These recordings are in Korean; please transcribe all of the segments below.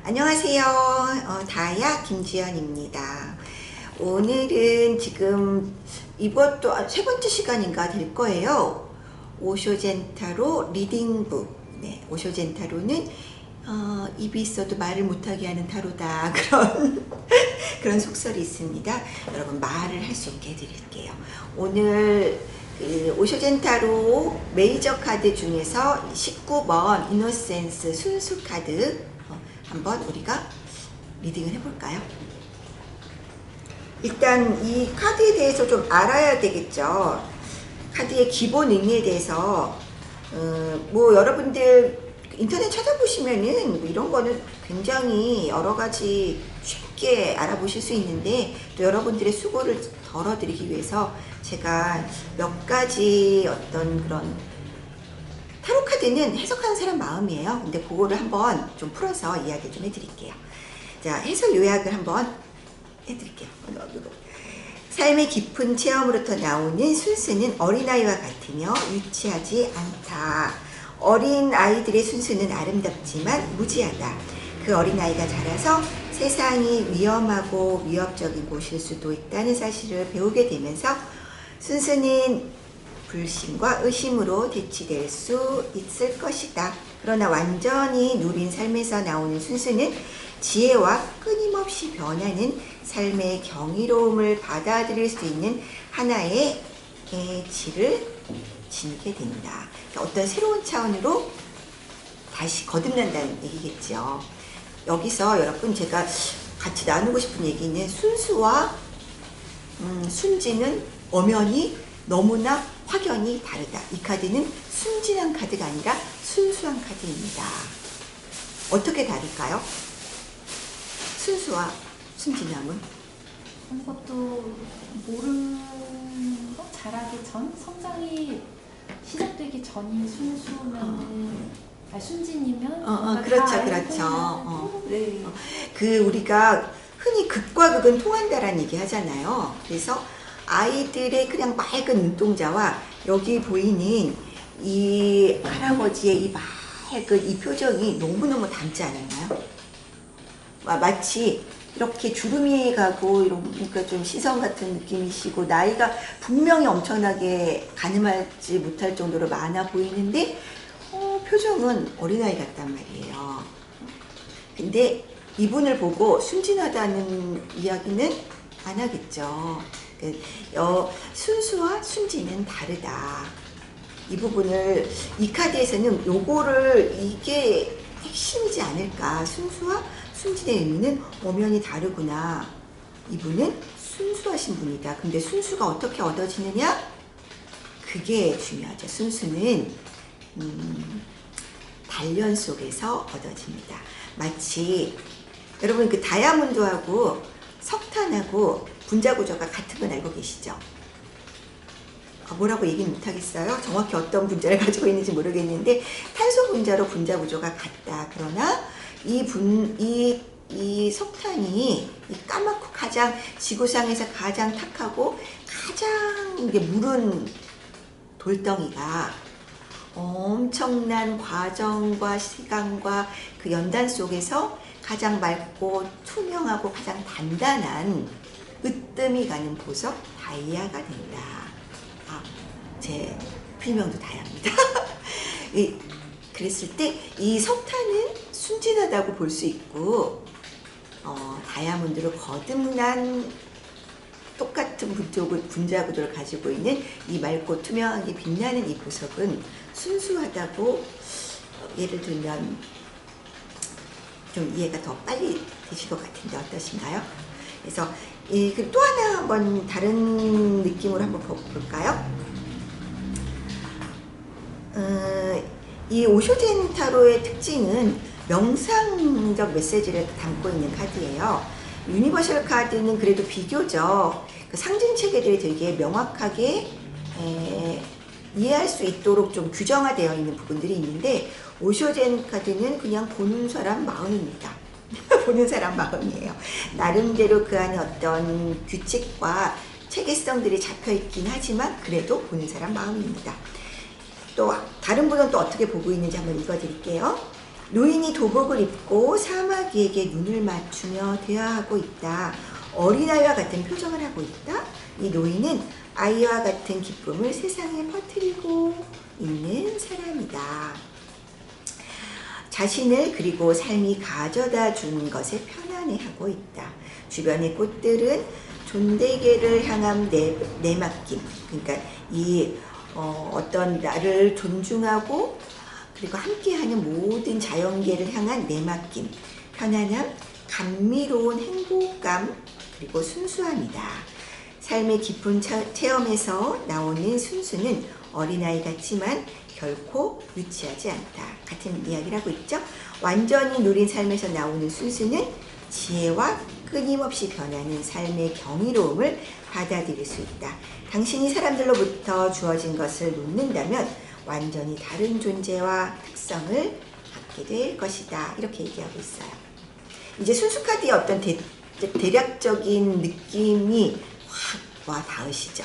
안녕하세요. 다야 김지연입니다. 오늘은 지금 이것도 세 번째 시간인가 될 거예요. 오쇼젠타로 리딩북. 네, 오쇼젠타로는 입이 있어도 말을 못하게 하는 타로다. 그런 속설이 있습니다. 여러분 말을 할 수 있게 해드릴게요. 오늘 오쇼젠타로 메이저 카드 중에서 19번 이노센스 순수 카드 한번 우리가 리딩을 해볼까요? 일단 이 카드에 대해서 좀 알아야 되겠죠. 카드의 기본 의미에 대해서 뭐 여러분들 인터넷 찾아보시면은 뭐 이런 거는 굉장히 여러 가지 쉽게 알아보실 수 있는데, 또 여러분들의 수고를 덜어드리기 위해서 제가 몇 가지 어떤 그런 타로 카드는 해석하는 사람 마음이에요. 근데 그거를 한번 좀 풀어서 이야기 좀 해드릴게요. 자, 해석 요약을 한번 해드릴게요. 삶의 깊은 체험으로부터 나오는 순수는 어린아이와 같으며 유치하지 않다. 어린 아이들의 순수는 아름답지만 무지하다. 그 어린아이가 자라서 세상이 위험하고 위협적인 곳일 수도 있다는 사실을 배우게 되면서 순수는 불신과 의심으로 대치될 수 있을 것이다. 그러나 완전히 누린 삶에서 나오는 순수는 지혜와 끊임없이 변하는 삶의 경이로움을 받아들일 수 있는 하나의 질을 지니게 된다. 어떤 새로운 차원으로 다시 거듭난다는 얘기겠죠. 여기서 여러분 제가 같이 나누고 싶은 얘기는 순수와 순진은 엄연히 너무나 확연히 다르다. 이 카드는 순진한 카드가 아니라 순수한 카드입니다. 어떻게 다를까요? 순수와 순진함은? 아무것도 모르는 거 자라기 전, 성장이 시작되기 전이 순수면 순진이면 그렇죠, 그렇죠. 네. 우리가 흔히 극과 극은 통한다라는 얘기 하잖아요. 그래서 아이들의 그냥 맑은 눈동자와 여기 보이는 이 할아버지의 이 맑은 이 표정이 너무너무 닮지 않았나요? 마치 이렇게 주름이 가고 이러니까 좀 시선 같은 느낌이시고, 나이가 분명히 엄청나게 가늠하지 못할 정도로 많아 보이는데 표정은 어린아이 같단 말이에요. 근데 이분을 보고 순진하다는 이야기는 안 하겠죠. 순수와 순진은 다르다. 이 부분을 이 카드에서는 요거를 이게 핵심이지 않을까. 순수와 순진의 의미는 엄연히 다르구나. 이분은 순수하신 분이다. 근데 순수가 어떻게 얻어지느냐? 그게 중요하죠. 순수는 단련 속에서 얻어집니다. 마치 여러분 그 다이아몬드하고 석탄하고 분자 구조가 같은 건 알고 계시죠? 뭐라고 얘기는 못하겠어요. 정확히 어떤 분자를 가지고 있는지 모르겠는데 탄소 분자로 분자 구조가 같다. 그러나 이 석탄이 이 까맣고 가장 지구상에서 가장 탁하고 가장 무른 돌덩이가 엄청난 과정과 시간과 그 연단 속에서 가장 맑고 투명하고 가장 단단한 으뜸이 가는 보석 다이아가 된다. 제 필명도 다이아입니다. 그랬을 때 이 석탄은 순진하다고 볼 수 있고, 다이아몬드로 거듭난 똑같은 분자 구조를 가지고 있는 이 맑고 투명하게 빛나는 이 보석은 순수하다고 예를 들면 좀 이해가 더 빨리 되실 것 같은데 어떠신가요? 그래서 또 하나 한번 다른 느낌으로 한번 볼까요? 이 오쇼젠타로의 특징은 명상적 메시지를 담고 있는 카드예요. 유니버셜 카드는 그래도 비교적 그 상징 체계들이 되게 명확하게 이해할 수 있도록 좀 규정화되어 있는 부분들이 있는데, 오쇼젠 카드는 그냥 보는 사람 마음입니다. 보는 사람 마음이에요. 나름대로 그 안에 어떤 규칙과 체계성들이 잡혀 있긴 하지만 그래도 보는 사람 마음입니다. 또 다른 분은 또 어떻게 보고 있는지 한번 읽어드릴게요. 노인이 도복을 입고 사마귀에게 눈을 맞추며 대화하고 있다. 어린아이와 같은 표정을 하고 있다. 이 노인은 아이와 같은 기쁨을 세상에 퍼뜨리고 있는 사람이다. 자신을 그리고 삶이 가져다 준 것에 편안해하고 있다. 주변의 꽃들은 존대계를 향한 내맡김, 그러니까 이 어떤 나를 존중하고 그리고 함께하는 모든 자연계를 향한 내맡김, 편안함, 감미로운 행복감, 그리고 순수함이다. 삶의 깊은 체험에서 나오는 순수는 어린아이 같지만 결코 유치하지 않다. 같은 이야기를 하고 있죠. 완전히 누린 삶에서 나오는 순수는 지혜와 끊임없이 변하는 삶의 경이로움을 받아들일 수 있다. 당신이 사람들로부터 주어진 것을 놓는다면 완전히 다른 존재와 특성을 갖게 될 것이다. 이렇게 얘기하고 있어요. 이제 순수 카드의 어떤 대략적인 느낌이 확 와 닿으시죠?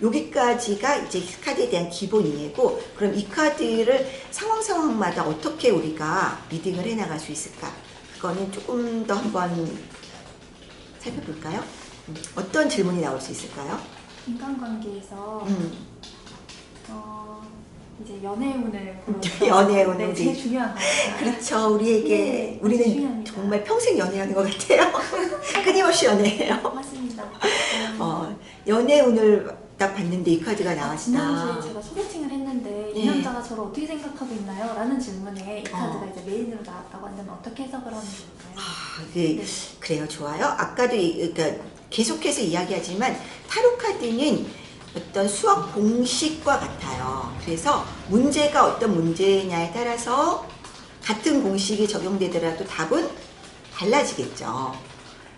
여기까지가 이제 카드에 대한 기본 이해고, 그럼 이 카드를 상황마다 어떻게 우리가 리딩을 해나갈 수 있을까? 그거는 조금 더 한번 살펴볼까요? 어떤 질문이 나올 수 있을까요? 인간관계에서 이제 연애운을 연애운을 네, 제일 중요한 거예요. 그렇죠. 우리에게 네, 우리는 중요합니다. 정말 평생 연애하는 것 같아요. 끊임없이 연애해요. 맞습니다. 연애운을 딱 봤는데 이 카드가 나왔다. 지난주에 제가 소개팅을 했는데 이 네. 남자가 저를 어떻게 생각하고 있나요? 라는 질문에 이 카드가 이제 메인으로 나왔다고 한다면 어떻게 해석을 하면 좋을까요? 네. 그래요. 좋아요. 아까도 그러니까 계속해서 이야기하지만 타로 카드는 어떤 수학 공식과 같아요. 그래서 문제가 어떤 문제냐에 따라서 같은 공식이 적용되더라도 답은 달라지겠죠.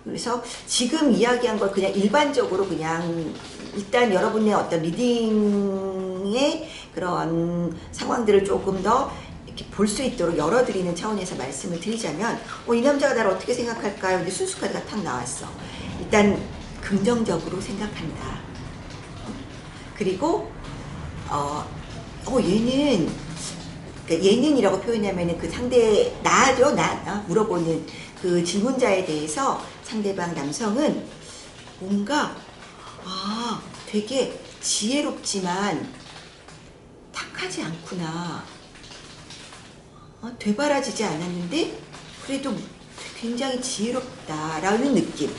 그래서 지금 이야기한 걸 그냥 일반적으로 그냥 일단 여러분의 어떤 리딩의 그런 상황들을 조금 더 이렇게 볼 수 있도록 열어드리는 차원에서 말씀을 드리자면, 이 남자가 나를 어떻게 생각할까요? 근데 순수 카드가 탁 나왔어. 일단 긍정적으로 생각한다. 그리고 얘는, 그러니까 얘는이라고 표현하면은 그 상대 나죠, 물어보는 그 질문자에 대해서 상대방 남성은 뭔가 되게 지혜롭지만 탁하지 않구나. 되바라지지 않았는데 그래도 굉장히 지혜롭다라는 느낌.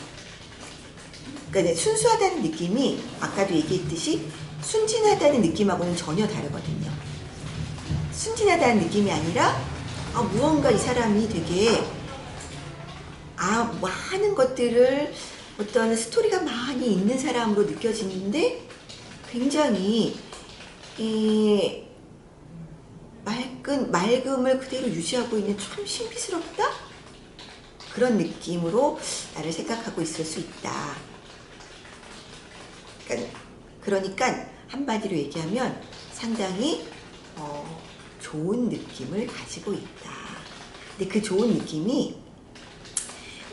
그러니까 순수하다는 느낌이 아까도 얘기했듯이 순진하다는 느낌하고는 전혀 다르거든요. 순진하다는 느낌이 아니라 무언가 이 사람이 되게 많은 것들을 어떤 스토리가 많이 있는 사람으로 느껴지는데 굉장히 이 맑음을 그대로 유지하고 있는 참 신비스럽다? 그런 느낌으로 나를 생각하고 있을 수 있다. 그러니까 한마디로 얘기하면 상당히 좋은 느낌을 가지고 있다. 근데 그 좋은 느낌이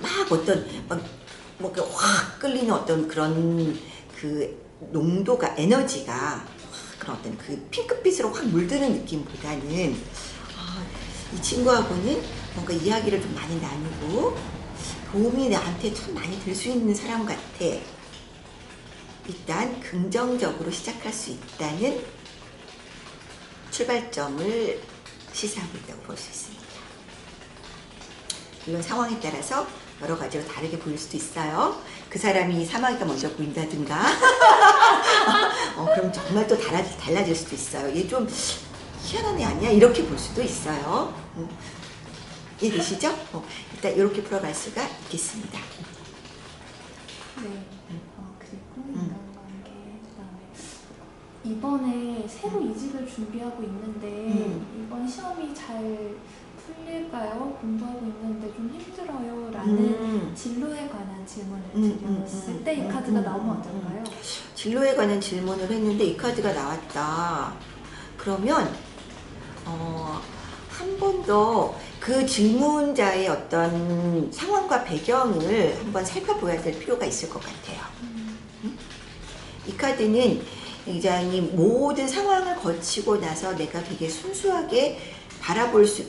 막 어떤 확 끌리는 어떤 그런 그 농도가, 에너지가 그런 어떤 그 핑크빛으로 확 물드는 느낌보다는 이 친구하고는 뭔가 이야기를 좀 많이 나누고 도움이 나한테 참 많이 될 수 있는 사람 같아. 일단 긍정적으로 시작할 수 있다는 출발점을 시사하고 있다고 볼 수 있습니다. 물론 상황에 따라서 여러 가지로 다르게 보일 수도 있어요. 그 사람이 사마귀가 먼저 보인다든가 그럼 정말 또 달라질 수도 있어요. 얘 좀 희한한 애 아니야? 이렇게 볼 수도 있어요. 이해되시죠? 일단 이렇게 풀어갈 수가 있겠습니다. 네. 그리고 인간관계, 그다음에 이번에 새로 이직을 준비하고 있는데 이번 시험이 잘 풀릴까요? 공부하고 있는데 좀 힘들어요. 라는 진로에 관한 질문을 드렸을 때 이 카드가 나오면 어떨까요? 진로에 관한 질문을 했는데 이 카드가 나왔다. 그러면 한 번 더 그 질문자의 어떤 상황과 배경을 한번 살펴봐야 될 필요가 있을 것 같아요. 이 카드는 굉장히 모든 상황을 거치고 나서 내가 되게 순수하게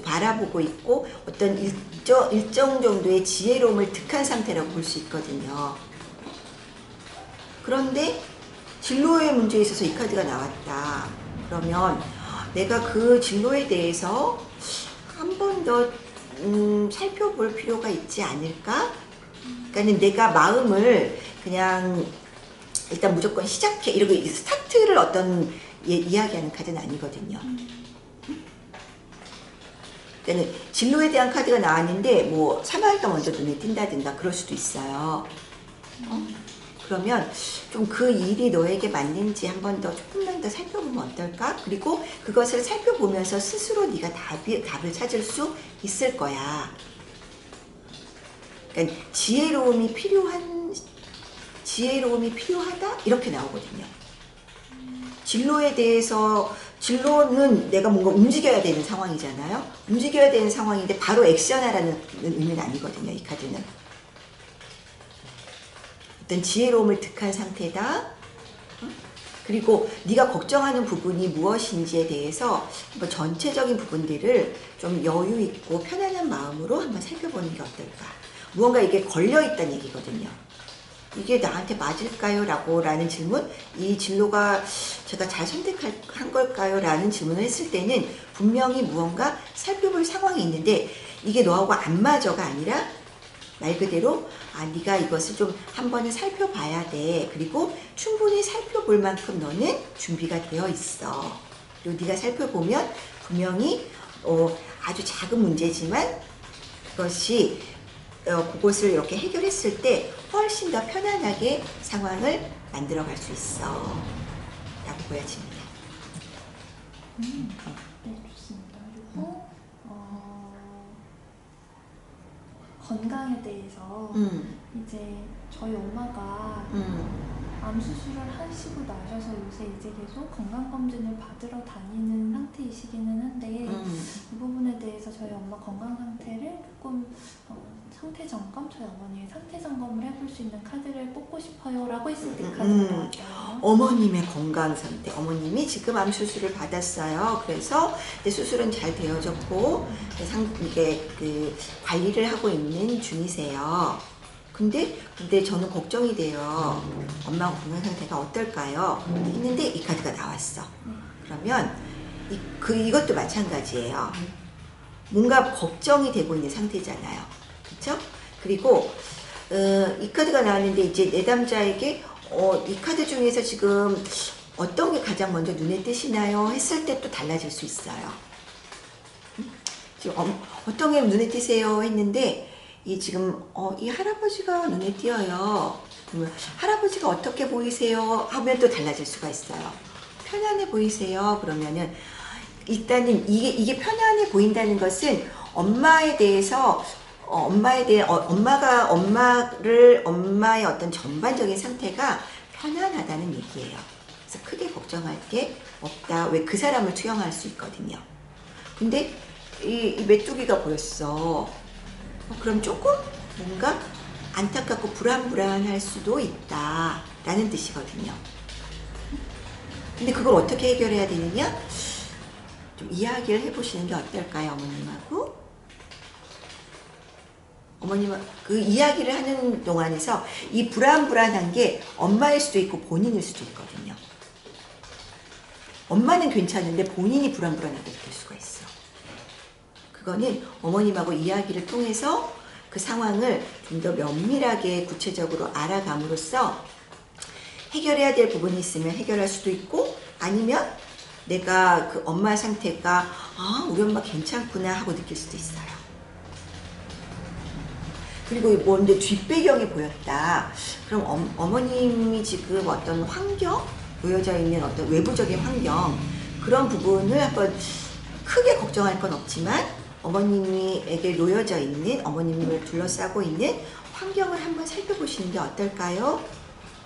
바라보고 있고 어떤 일정 정도의 지혜로움을 득한 상태라고 볼 수 있거든요. 그런데 진로의 문제에 있어서 이 카드가 나왔다. 그러면 내가 그 진로에 대해서 한 번 더 살펴볼 필요가 있지 않을까? 그러니까 내가 마음을 그냥 일단 무조건 시작해 이러고 스타트를 어떤 이야기하는 카드는 아니거든요. 그러니까 진로에 대한 카드가 나왔는데 뭐 3화가 먼저 눈에 띈다든가 그럴 수도 있어요. 그러면 좀 그 일이 너에게 맞는지 한 번 더 조금만 더 살펴보면 어떨까? 그리고 그것을 살펴보면서 스스로 네가 답을 찾을 수 있을 거야. 그러니까 지혜로움이 필요하다? 이렇게 나오거든요. 진로는 내가 뭔가 움직여야 되는 상황이잖아요. 움직여야 되는 상황인데 바로 액션하라는 의미는 아니거든요. 이 카드는. 어떤 지혜로움을 득한 상태다. 그리고 네가 걱정하는 부분이 무엇인지에 대해서 한번 전체적인 부분들을 좀 여유 있고 편안한 마음으로 한번 살펴보는 게 어떨까. 무언가 이게 걸려있다는 얘기거든요. 이게 나한테 맞을까요? 라는 질문, 이 진로가 제가 잘 선택한 걸까요? 라는 질문을 했을 때는 분명히 무언가 살펴볼 상황이 있는데 이게 너하고 안 맞아가 아니라 말 그대로 네가 이것을 좀 한 번은 살펴봐야 돼. 그리고 충분히 살펴볼 만큼 너는 준비가 되어 있어. 그리고 네가 살펴보면 분명히 아주 작은 문제지만 그것이 그것을 이렇게 해결했을 때 훨씬 더 편안하게 상황을 만들어 갈 수 있어 라고 보여집니다. 네, 좋습니다. 그리고 건강에 대해서 이제 저희 엄마가 암 수술을 하시고 나셔서 요새 이제 계속 건강검진을 받으러 다니는 상태이시기는 한데 이 부분에 대해서 저희 엄마 건강 상태를 조금 상태 점검, 저희 어머니의 상태 점검을 해볼 수 있는 카드를 뽑고 싶어요 라고 했을 때 카드가 나왔어요. 어머님의 건강 상태. 어머님이 지금 암 수술을 받았어요. 그래서 수술은 잘 되어졌고 이게 관리를 하고 있는 중이세요. 근데 저는 걱정이 돼요. 엄마 건강 상태가 어떨까요? 했는데 이 카드가 나왔어. 그러면 이것도 마찬가지예요. 뭔가 걱정이 되고 있는 상태잖아요. 그렇죠? 그리고 이 카드가 나왔는데 이제 내담자에게 이 카드 중에서 지금 어떤 게 가장 먼저 눈에 띄시나요? 했을 때 또 달라질 수 있어요. 지금 어떤 게 눈에 띄세요? 했는데 지금 이 할아버지가 눈에 띄어요. 그러면 할아버지가 어떻게 보이세요? 하면 또 달라질 수가 있어요. 편안해 보이세요? 그러면은 일단은 이게 편안해 보인다는 것은 엄마에 대해서 엄마의 어떤 전반적인 상태가 편안하다는 얘기예요. 그래서 크게 걱정할 게 없다. 왜 그 사람을 투영할 수 있거든요. 근데 이 메뚜기가 보였어. 그럼 조금 뭔가 안타깝고 불안할 수도 있다 라는 뜻이거든요. 근데 그걸 어떻게 해결해야 되느냐? 좀 이야기를 해보시는 게 어떨까요? 어머님은 그 이야기를 하는 동안에서 이 불안한 게 엄마일 수도 있고 본인일 수도 있거든요. 엄마는 괜찮은데 본인이 불안하게 느낄 수가 있어. 그거는 어머님하고 이야기를 통해서 그 상황을 좀 더 면밀하게 구체적으로 알아감으로써 해결해야 될 부분이 있으면 해결할 수도 있고 아니면 내가 그 엄마 상태가 우리 엄마 괜찮구나 하고 느낄 수도 있어요. 그리고 뭔데 뒷배경이 보였다. 그럼 어머님이 지금 어떤 환경, 놓여져 있는 어떤 외부적인 환경 그런 부분을 한번 크게 걱정할 건 없지만 어머님에게 놓여져 있는 어머님을 둘러싸고 있는 환경을 한번 살펴보시는 게 어떨까요?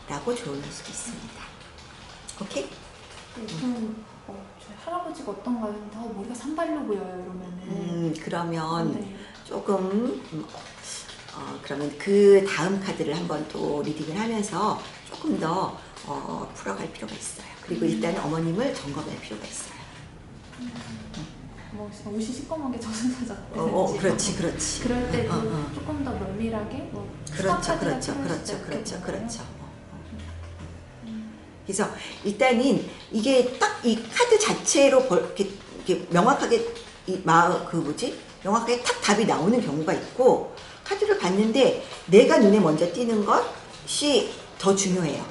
라고 조언할 수 있습니다. 오케이? 저희 할아버지가 어떤가요? 머리가 산발로 보여요 이러면은 그러면 네. 조금 그러면 그 다음 카드를 한번 또 리딩을 하면서 조금 더 풀어갈 필요가 있어요. 그리고 일단 어머님을 점검할 필요가 있어요. 뭐 옷이 시꺼멓게 젖은 사자 그렇지, 그렇지. 그럴 때도 조금 더 면밀하게 뭐 그렇죠. 그래서 일단은 이게 딱 이 카드 자체로 이렇게 명확하게 명확하게 탁 답이 나오는 경우가 있고, 카드를 봤는데 내가 눈에 먼저 띄는 것이 더 중요해요.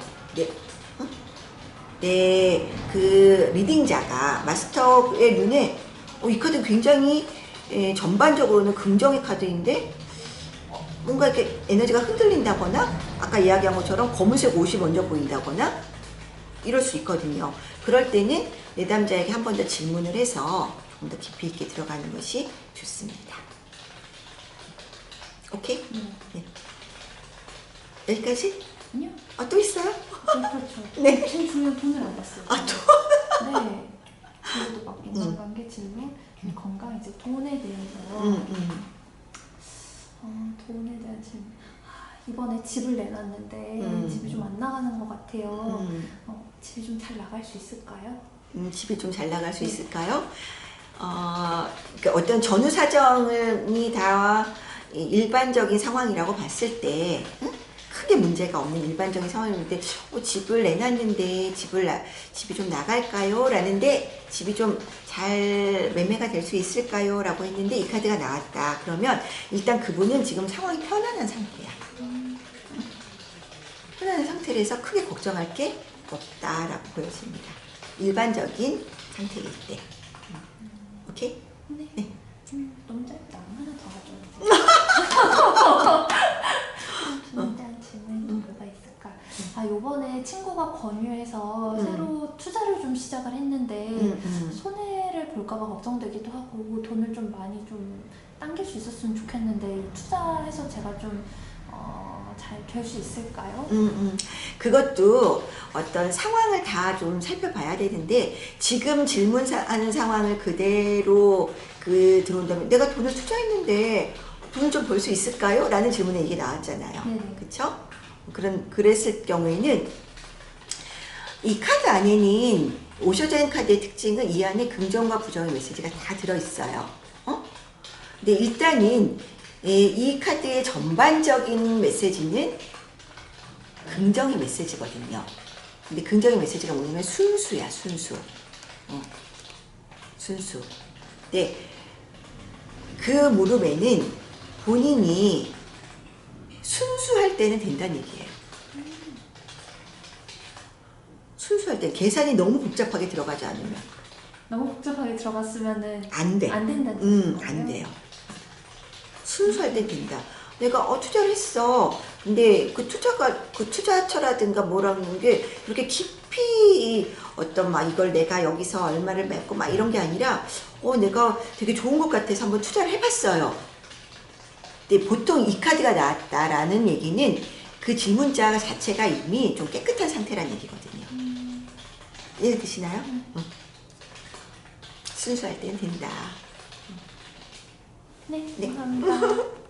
그 리딩자가 마스터의 눈에 이 카드는 굉장히 전반적으로는 긍정의 카드인데 뭔가 이렇게 에너지가 흔들린다거나 아까 이야기한 것처럼 검은색 옷이 먼저 보인다거나 이럴 수 있거든요. 그럴 때는 내담자에게 한 번 더 질문을 해서 좀 더 깊이 있게 들어가는 것이 좋습니다. 오케이? 네. 여기까지? 아니요. 또 있어요? 그렇죠. 네. 제일 중요한 돈을 안 봤어요. 또? 네. 그리고 막 인간관계 질문, 건강, 이제 돈에 대해서 돈에 대한 질문. 이번에 집을 내놨는데 집이 좀 안 나가는 것 같아요. 집이 좀 잘 나갈 수 있을까요? 집이 좀 잘 나갈 수 있을까요? 그러니까 어떤 전후 사정이 다 일반적인 상황이라고 봤을 때 크게 문제가 없는 일반적인 상황인데 집을 내놨는데 집이 좀 나갈까요? 라는데 집이 좀 잘 매매가 될 수 있을까요? 라고 했는데 이 카드가 나왔다. 그러면 일단 그분은 지금 상황이 편안한 상태야. 편안한 상태라서 크게 걱정할 게 없다라고 보여집니다. 일반적인 상태일 때. 오케이? 네. 너무 짧다. 하나 더 하죠. 중요한 질문이 뭐가 있을까? 요번에 친구가 권유해서 새로 투자를 좀 시작을 했는데 손해를 볼까봐 걱정되기도 하고 돈을 좀 많이 좀 당길 수 있었으면 좋겠는데 투자해서 제가 좀 잘 될 수 있을까요? 그것도 어떤 상황을 다 좀 살펴봐야 되는데 지금 질문하는 상황을 그대로 들어온다면 내가 돈을 투자했는데 돈을 좀 벌 수 있을까요? 라는 질문에 이게 나왔잖아요. 그쵸? 그랬을 경우에는 이 카드 안에는 오셔자인 카드의 특징은 이 안에 긍정과 부정의 메시지가 다 들어있어요. 근데 일단은 이 카드의 전반적인 메시지는 긍정의 메시지거든요. 근데 긍정의 메시지가 뭐냐면 순수야, 순수. 순수. 근데 그 무릎에는 본인이 순수할 때는 된다는 얘기예요. 순수할 때 계산이 너무 복잡하게 들어가지 않으면. 너무 복잡하게 들어갔으면은 안 돼. 안 된다는 거예요? 안 돼요. 순수할 때 된다. 내가 투자를 했어. 근데 그 투자처라든가 뭐라는 게 이렇게 깊이 이걸 내가 여기서 얼마를 맺고 이런 게 아니라 내가 되게 좋은 것 같아서 한번 투자를 해봤어요. 근데 보통 이 카드가 나왔다라는 얘기는 그 질문자 자체가 이미 좀 깨끗한 상태라는 얘기거든요. 이해 드시나요? 순수할 때는 된다. 네, 감사합니다.